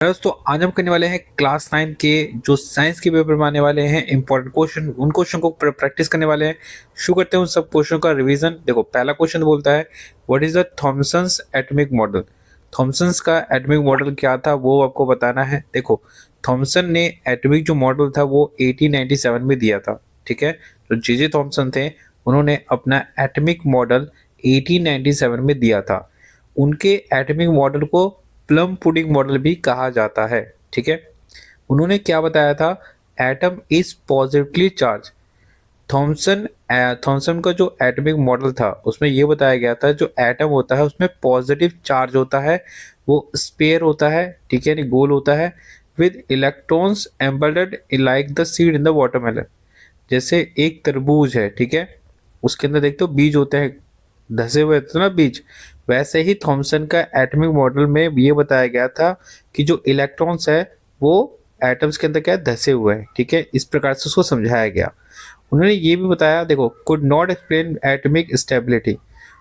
दोस्तों आज हम करने वाले हैं क्लास 9 के जो साइंस के पेपर में आने वाले हैं इंपॉर्टेंट क्वेश्चन। उन क्वेश्चन को प्रैक्टिस करने वाले हैं। शुरू करते हैं उन सब क्वेश्चन का रिवीजन। देखो पहला क्वेश्चन बोलता है what is the Thomson's atomic model. Thomson's का एटॉमिक मॉडल क्या था वो आपको बताना है। देखो थॉमसन ने एटॉमिक जो मॉडल था वो 1897 में दिया था। ठीक है, तो जे थॉमसन थे, उन्होंने अपना एटॉमिक मॉडल 1897 में दिया था। उनके एटॉमिक मॉडल को प्लम पुडिंग मॉडल भी कहा जाता है। ठीक है, उन्होंने क्या बताया था, atom is positively charge. Thomson Thomson का जो एटॉमिक मॉडल था उसमें यह बताया गया था जो एटम होता है उसमें पॉजिटिव चार्ज होता है, वो स्पेयर होता है, ठीक है, यानी गोल होता है, with electrons embedded like the seed in the watermelon. जैसे एक तरबूज है, ठीक है, उसके अंदर देखते हो बीज होते हैं, धसे हुए होते हैं ना बीज। वैसे ही थॉमसन का एटॉमिक मॉडल में ये बताया गया था कि जो इलेक्ट्रॉन्स है वो एटम्स के अंदर क्या है, धसे हुए हैं। ठीक है, इस प्रकार से उसको समझाया गया। उन्होंने ये भी बताया, देखो could not explain atomic stability.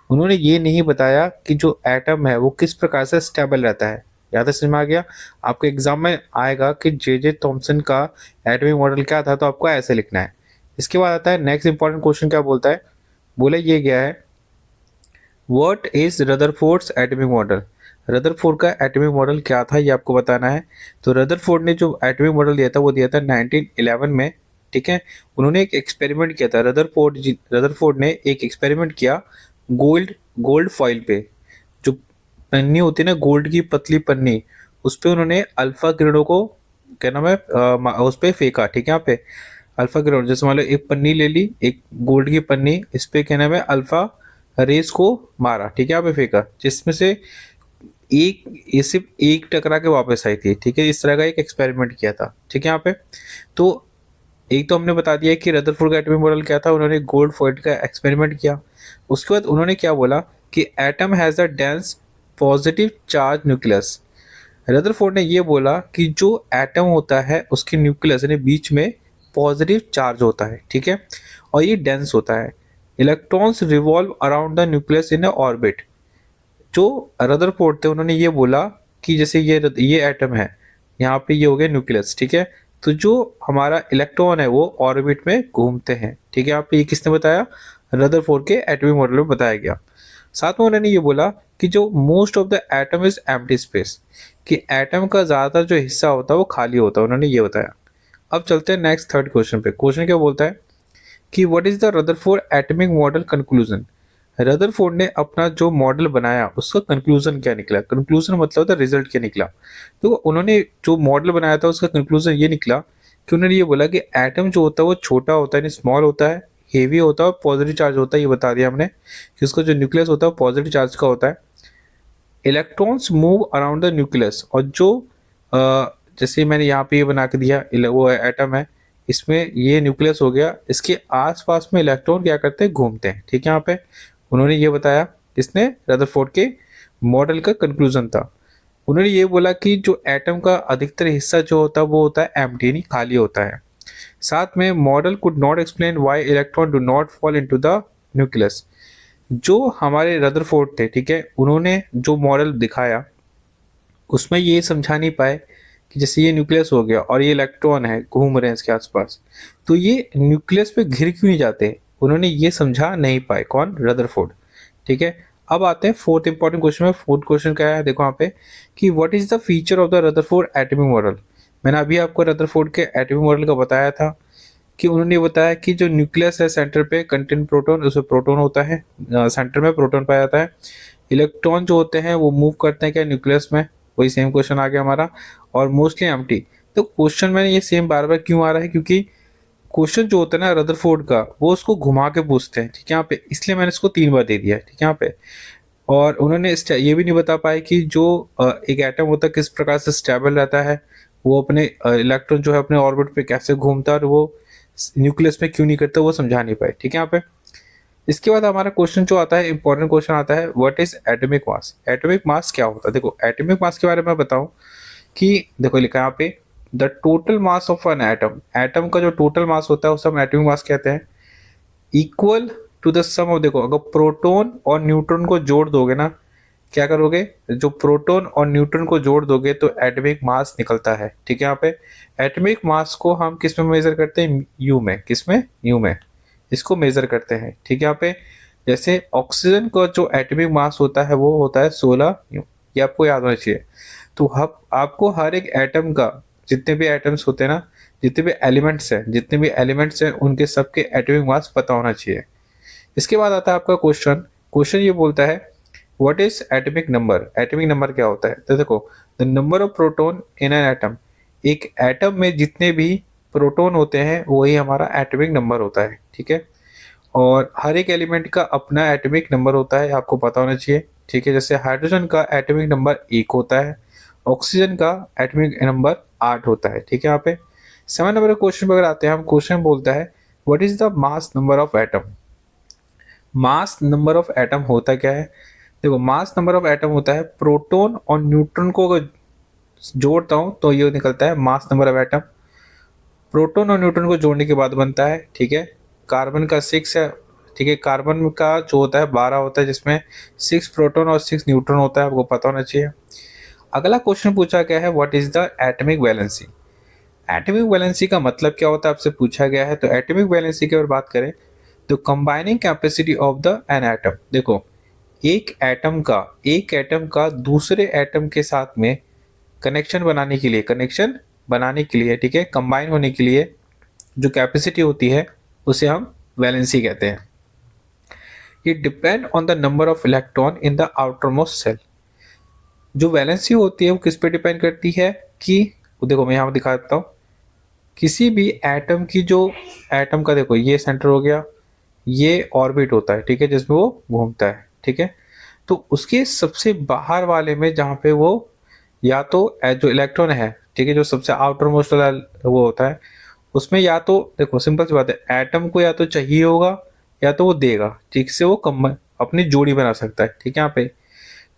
उन्होंने ये नहीं बताया कि जो एटम है वो किस प्रकार से स्टेबल रहता है। याद है, समझ में आ गया। आपको एग्जाम में आएगा कि जे थॉमसन का एटॉमिक मॉडल क्या था, तो आपको ऐसे लिखना है। इसके बाद आता है नेक्स्ट इंपॉर्टेंट क्वेश्चन, क्या बोलता है, बोले ये गया है what is Rutherford's atomic model. Rutherford का एटॉमिक मॉडल क्या था ये आपको बताना है। तो रदरफोर्ड ने जो एटॉमिक मॉडल दिया था वो दिया था 1911 में। ठीक है, उन्होंने एक एक्सपेरिमेंट किया था। रदरफोर्ड ने एक एक्सपेरिमेंट किया गोल्ड गोल्ड फॉइल पे। जो पन्नी होती है ना, गोल्ड की पतली पन्नी, उस पे उन्होंने अल्फा किरणों को, क्या नाम है, उस पे फेंका। ठीक है, यहाँ पे अल्फा किरण, जैसे मान लो एक पन्नी ले ली, एक गोल्ड की पन्नी, इस पे क्या नाम है, अल्फा रेस को मारा। ठीक है, यहाँ पे फेंका, जिसमें से एक, ये सिर्फ एक टकरा के वापस आई थी। ठीक है, इस तरह का एक एक्सपेरिमेंट किया था। ठीक है, यहाँ पे तो एक तो हमने बता दिया कि रदरफोर्ड का एटॉमिक मॉडल क्या था, उन्होंने गोल्ड फॉइल का एक्सपेरिमेंट किया। उसके बाद उन्होंने क्या बोला कि atom has a dense positive charge nucleus. Rutherford ने ये बोला कि जो एटम होता है उसके न्यूक्लियस यानी बीच में पॉजिटिव चार्ज होता है। ठीक है, और ये डेंस होता है। Electrons revolve around the nucleus in orbit. जो रदरफोर्ड थे उन्होंने ये बोला कि जैसे ये एटम है, यहाँ पे ये हो गया न्यूक्लियस। ठीक है, तो जो हमारा इलेक्ट्रॉन है वो ऑर्बिट में घूमते हैं। ठीक है, यहाँ पे ये किसने बताया, रदरफोर्ड के एटॉमिक मॉडल में बताया गया। साथ में उन्होंने ये बोला कि जो most of the atom is empty space, कि एटम का ज़्यादातर जो हिस्सा होता है वो खाली होता है, उन्होंने ये बताया। अब चलते हैं नेक्स्ट थर्ड क्वेश्चन पे। क्वेश्चन क्या बोलता है कि what is the Rutherford atomic model conclusion. Rutherford ने अपना जो मॉडल बनाया उसका कंक्लूजन क्या निकला। कंक्लूजन मतलब होता है रिजल्ट क्या निकला। तो उन्होंने जो मॉडल बनाया था उसका कंक्लूजन ये निकला कि उन्होंने ये बोला कि एटम जो होता है वो छोटा होता है, यानी स्मॉल होता है, हेवी होता है और पॉजिटिव चार्ज होता है। ये बता दिया हमने कि उसका जो न्यूक्लियस होता है वो पॉजिटिव चार्ज का होता है। Electrons move around the nucleus, और जो जैसे मैंने यहाँ पे ये बना के दिया, वो एटम है, इसमें ये न्यूक्लियस हो गया, इसके आसपास में इलेक्ट्रॉन क्या करते हैं, घूमते हैं। ठीक है, यहाँ पे उन्होंने ये बताया, इसने रदरफोर्ड के मॉडल का कंक्लूजन था। उन्होंने ये बोला कि जो एटम का अधिकतर हिस्सा जो होता है वो होता है एम्प्टी, यानी खाली होता है। साथ में model could not explain why electron do not fall into the nucleus. जो हमारे रदरफोर्ड थे, ठीक है, उन्होंने जो मॉडल दिखाया उसमें ये समझा नहीं पाए कि जैसे ये न्यूक्लियस हो गया और ये इलेक्ट्रॉन है घूम रहे हैं इसके आसपास, तो ये न्यूक्लियस पे घिर क्यों नहीं जाते, उन्होंने ये समझा नहीं पाए। कौन, रदरफोर्ड। ठीक है, अब आते हैं फोर्थ इंपॉर्टेंट क्वेश्चन में। फोर्थ क्वेश्चन क्या है, देखो यहाँ पे कि what is the feature of the Rutherford atomic model. मैंने अभी आपको रदरफोर्ड के एटॉमिक मॉडल का बताया था कि उन्होंने बताया कि जो न्यूक्लियस है सेंटर पे कंटेन प्रोटॉन, उसमें प्रोटॉन होता है, सेंटर में प्रोटॉन पाया जाता है। इलेक्ट्रॉन जो होते हैं वो मूव करते हैं क्या, न्यूक्लियस में, वही सेम क्वेश्चन आ गया हमारा, और मोस्टली एम्प्टी। तो क्वेश्चन मैंने ये सेम बार बार क्यों आ रहा है, क्योंकि क्वेश्चन जो होता है ना रदरफोर्ड का वो उसको घुमा के पूछते हैं। ठीक है, यहाँ पे इसलिए मैंने इसको 3 बार दे दिया है। ठीक है, यहाँ पे और उन्होंने ये भी नहीं बता पाए कि जो एक एटम होता है किस प्रकार से स्टेबल रहता है, वो अपने इलेक्ट्रॉन जो है अपने ऑर्बिट पे कैसे घूमता है और वो न्यूक्लियस में क्यों नहीं करता, वो समझा नहीं पाए। ठीक है, यहाँ पे इसके बाद हमारा क्वेश्चन जो आता है, इंपॉर्टेंट क्वेश्चन आता है, what is atomic mass. Atomic mass क्या होता है। देखो एटॉमिक मास के बारे में बताऊं कि देखो लिखा है यहाँ पे the total mass of an atom. Atom का जो टोटल मास होता है उसे हम एटॉमिक मास कहते हैं। Equal to the sum of, देखो अगर प्रोटॉन और न्यूट्रॉन को जोड़ दोगे ना, क्या करोगे, जो प्रोटॉन और न्यूट्रॉन को जोड़ दोगे तो एटॉमिक मास निकलता है। ठीक है, यहाँ पे एटॉमिक मास को हम किस में मेजर करते हैं, यू में। किस में, यू में इसको मेजर करते हैं। ठीक है, यहाँ पे जैसे ऑक्सीजन का जो एटॉमिक मास होता है वो होता है 16 यू, ये आपको याद होना चाहिए। तो आपको हर एक एटम का, जितने भी एटम्स होते हैं ना, जितने भी एलिमेंट्स हैं उनके सबके एटॉमिक मास पता होना चाहिए। इसके बाद आता है आपका क्वेश्चन। क्वेश्चन ये बोलता है what is atomic number. Atomic number क्या होता है, तो देखो the number of proton in an atom, एक एटम में जितने भी प्रोटॉन होते हैं वही हमारा एटॉमिक नंबर होता है। ठीक है, और हर एक एलिमेंट का अपना एटॉमिक नंबर होता है, आपको पता होना चाहिए। ठीक है, जैसे हाइड्रोजन का एटॉमिक नंबर 1 होता है, ऑक्सीजन का एटॉमिक नंबर 8 होता है। ठीक है, यहाँ पे 7 नंबर क्वेश्चन पर अगर आते हैं हम, क्वेश्चन बोलता है what is the mass number of atom. Mass number of atom होता क्या है, देखो मास नंबर ऑफ एटम होता है प्रोटॉन और न्यूट्रॉन को अगर जोड़ता हूं तो ये निकलता है mass number of atom. Proton और न्यूट्रॉन को जोड़ने के बाद बनता है, ठीक है, कार्बन का 6 है। ठीक है, कार्बन का जो होता है 12 होता है, जिसमें 6 प्रोटॉन और 6 न्यूट्रॉन होता है, आपको पता होना चाहिए। अगला क्वेश्चन पूछा गया है what is the atomic valency. Atomic valency का मतलब क्या होता है आपसे पूछा गया है। तो एटॉमिक वैलेंसी की अगर बात करें तो combining capacity of the an atom, देखो एक एटम का दूसरे एटम के साथ में कनेक्शन बनाने के लिए, ठीक है, कंबाइन होने के लिए जो कैपेसिटी होती है उसे हम वैलेंसी कहते हैं। ये depend on the number of electron in the outer most shell. जो वैलेंसी होती है वो किस पे डिपेंड करती है कि, देखो मैं यहाँ दिखा देता हूँ, किसी भी एटम की जो एटम का, देखो ये सेंटर हो गया, ये ऑर्बिट होता है, ठीक है, जिसमें वो घूमता है। ठीक है, तो उसके सबसे बाहर वाले में जहाँ पे वो या तो जो इलेक्ट्रॉन है, ठीक है, जो सबसे आउटर मोस्ट वाला वो होता है, उसमें या तो देखो सिंपल सी बात है, एटम को या तो चाहिए होगा या तो वो देगा, ठीक से वो कम अपनी जोड़ी बना सकता है। ठीक है, यहाँ पे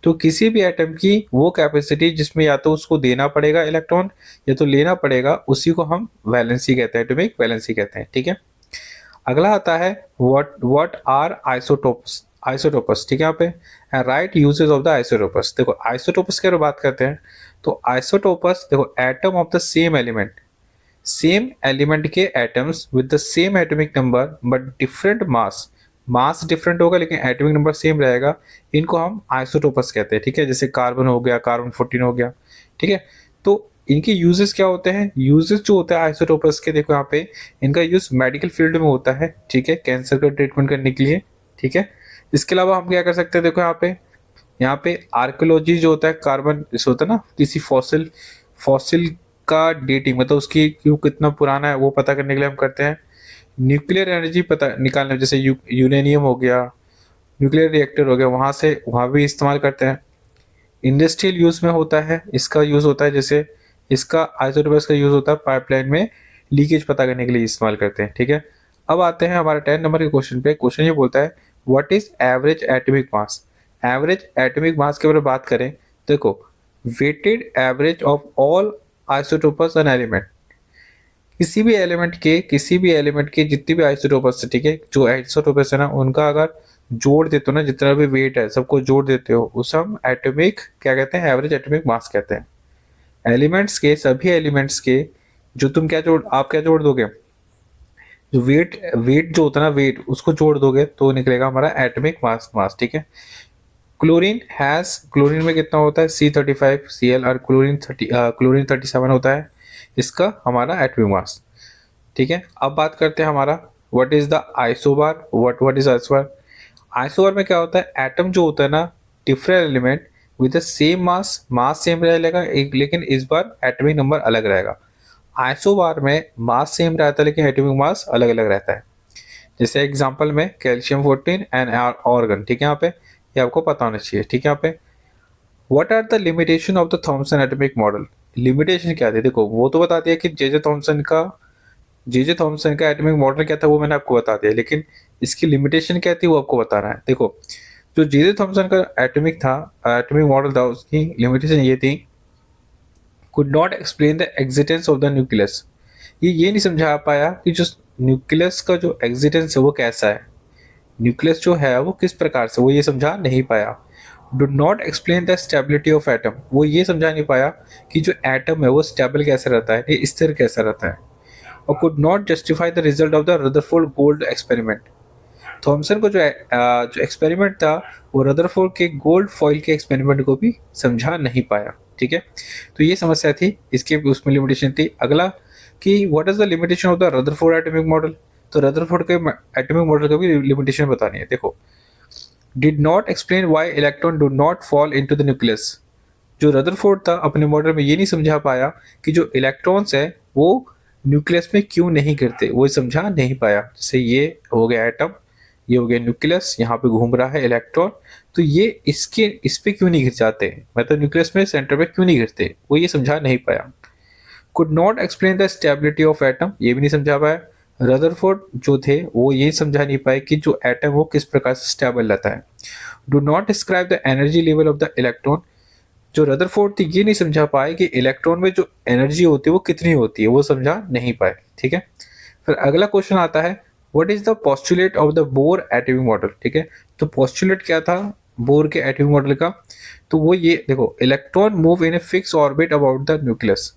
तो किसी भी एटम की वो कैपेसिटी जिसमें या तो उसको देना पड़ेगा इलेक्ट्रॉन या तो लेना पड़ेगा, उसी को हम वैलेंसी कहते हैं, एटॉमिक वैलेंसी कहते हैं। ठीक है, अगला आता है व्हाट आर आइसोटोपस। ठीक है, यहाँ पे राइट यूजेस ऑफ द आइसोटोपस। देखो आइसोटोपस की अगर बात करते हैं तो आइसोटोपस, देखो atom of the same element के atoms with the same atomic number but different mass different होगा लेकिन एटॉमिक नंबर सेम रहेगा, इनको हम आइसोटोपस कहते हैं। ठीक है, जैसे कार्बन हो गया, कार्बन 14 हो गया। ठीक है, तो इनके यूजेस क्या होते हैं, यूजेस जो होता है आइसोटोपस के, देखो यहाँ पे इनका यूज मेडिकल फील्ड में होता है। ठीक है, कैंसर का ट्रीटमेंट करने के लिए। ठीक है, इसके अलावा हम क्या कर सकते हैं, देखो यहाँ पे आर्कियोलॉजी जो होता है, कार्बन जैसे होता है ना, किसी फॉसिल का डेटिंग, मतलब उसकी क्यों कितना पुराना है वो पता करने के लिए हम करते हैं। न्यूक्लियर एनर्जी पता निकालने, जैसे यूरेनियम हो गया, न्यूक्लियर रिएक्टर हो गया, वहाँ भी इस्तेमाल करते हैं। इंडस्ट्रियल यूज में होता है, इसका यूज होता है, जैसे इसका आइसोटोपस का यूज होता है पाइपलाइन में लीकेज पता करने के लिए इस्तेमाल करते हैं। ठीक है, अब आते हैं हमारे 10 नंबर के क्वेश्चन पे। क्वेश्चन ये बोलता है what is average atomic mass. Average atomic mass के बारे में बात करें, देखो weighted average of all isotopes an element, किसी भी एलिमेंट के जितने भी आइसोटोपस है, ठीक है, जो आइसोटोपस है ना, उनका अगर जोड़ देते हो ना, जितना भी वेट है सबको जोड़ देते हो, उसे हम एटॉमिक क्या कहते हैं, एवरेज एटॉमिक मास कहते हैं। सभी एलिमेंट्स के जो आप क्या जोड़ दोगे, जो वेट जो होता है ना, वेट उसको जोड़ दोगे तो निकलेगा हमारा एटॉमिक मास। ठीक है, क्लोरीन में कितना होता है, C35Cl, और क्लोरीन 37 होता है, इसका हमारा एटॉमिक मास। ठीक है, अब बात करते हैं हमारा what is the isobar. What is isobar. Isobar में क्या होता है, एटम जो होता है ना, different element with the same mass same रहेगा, एक लेकिन इस बार एटॉमिक नंबर अलग रहेगा। आइसोबार में मास सेम रहता है लेकिन एटॉमिक मास अलग अलग रहता है। जैसे एग्जांपल में कैल्शियम 14 एंड ऑर्गन। ठीक है, यहाँ पे ये आपको पता होना चाहिए। ठीक है, यहाँ पे what are the limitation of the Thomson atomic model. Limitation क्या थी, देखो वो तो बता दिया कि जे जे थॉमसन का एटॉमिक मॉडल क्या था, वो मैंने आपको बता दिया, लेकिन इसकी लिमिटेशन क्या थी वो आपको बताना है। देखो जो जे जे थॉमसन का एटॉमिक मॉडल था, उसकी लिमिटेशन ये थी, could not explain the existence of the nucleus. ये नहीं समझा पाया कि जो न्यूक्लियस का जो एग्जिस्टेंस है वो कैसा है, न्यूक्लियस जो है वो किस प्रकार से, वो ये समझा नहीं पाया। Do not explain the stability of atom, वो ये समझा नहीं पाया कि जो एटम है वो स्टेबल कैसे रहता है, ये स्थिर कैसे रहता है। और could not justify the result of the Rutherford gold experiment, Thomson को जो एक्सपेरिमेंट था वो रदरफोर्ड के गोल्ड फॉइल के एक्सपेरिमेंट को भी समझा नहीं पाया। ठीक है, तो ये समस्या थी, इसके उसमें लिमिटेशन थी। अगला कि what is the limitation of the Rutherford atomic model, तो रदरफोर्ड के एटॉमिक मॉडल का भी लिमिटेशन बतानी है। देखो, did not explain why electron do not fall into the nucleus, जो रदरफोर्ड था अपने मॉडल में ये नहीं समझा पाया कि जो इलेक्ट्रॉन्स है वो न्यूक्लियस में क्यों नहीं गिरते, वो समझा नहीं पाया। जैसे ये हो गया एटम, ये हो गया न्यूक्लियस, यहाँ पे घूम रहा है इलेक्ट्रॉन, तो ये इस पे क्यों नहीं गिर जाते, मतलब न्यूक्लियस में सेंटर पे क्यों नहीं गिरते, वो ये समझा नहीं पाया। Could not explain the stability of atom, ये भी नहीं समझा पाया। रदरफोर्ड जो थे वो ये समझा नहीं पाए कि जो एटम वो किस प्रकार से स्टेबल रहता है। Do not describe the energy level of the electron, जो रदरफोर्ड थी ये नहीं समझा पाए कि इलेक्ट्रॉन में जो एनर्जी होती है वो कितनी होती है, वो समझा नहीं पाए। ठीक है, फिर अगला क्वेश्चन आता है what is the postulate of the bore atomic model. ठीक है, तो पोस्टुलेट क्या था बोर के एटॉमिक मॉडल का, तो वो ये देखो, electron move in a fix orbit about the nucleus.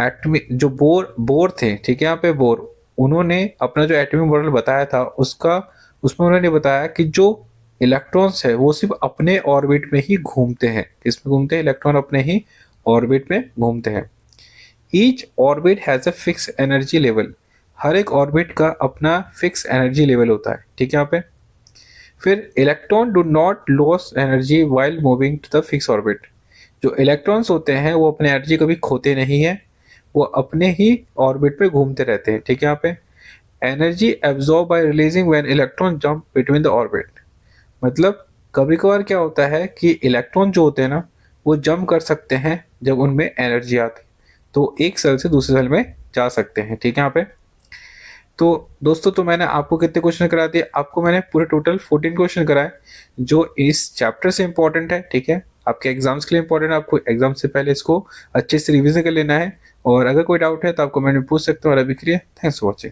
Atomic जो बोर थे, ठीक है, यहाँ पे बोर, उन्होंने अपना जो एटॉमिक मॉडल बताया था उसका, उसमें उन्होंने बताया कि जो इलेक्ट्रॉन्स है वो सिर्फ अपने ऑर्बिट में ही घूमते हैं। इसमें घूमते हैं इलेक्ट्रॉन, अपने ही ऑर्बिट में घूमते हैं। Each orbit has a fix energy level, हर एक ऑर्बिट का अपना फिक्स एनर्जी लेवल होता है। ठीक है, यहाँ पे फिर electron do not lose energy while moving to the fix orbit, जो इलेक्ट्रॉन्स होते हैं वो अपने एनर्जी कभी खोते नहीं है, वो अपने ही ऑर्बिट पे घूमते रहते हैं। ठीक है, यहाँ पे energy absorb by releasing when electron jump between the orbit, मतलब कभी कभार क्या होता है कि इलेक्ट्रॉन जो होते हैं ना वो जंप कर सकते हैं जब उनमें एनर्जी आती, तो एक सेल से दूसरे सेल में जा सकते हैं। ठीक है, यहाँ पे तो दोस्तों, तो मैंने आपको कितने क्वेश्चन करा दिए, आपको मैंने पूरे टोटल 14 क्वेश्चन कराए जो इस चैप्टर से इंपॉर्टेंट है। ठीक है, आपके एग्जाम्स के लिए इंपॉर्टेंट है, आपको एग्जाम से पहले इसको अच्छे से रिविजन कर लेना है। और अगर कोई डाउट है तो आप कमेंट में पूछ सकते हो। और अभी के लिए थैंक्स फॉर वॉचिंग।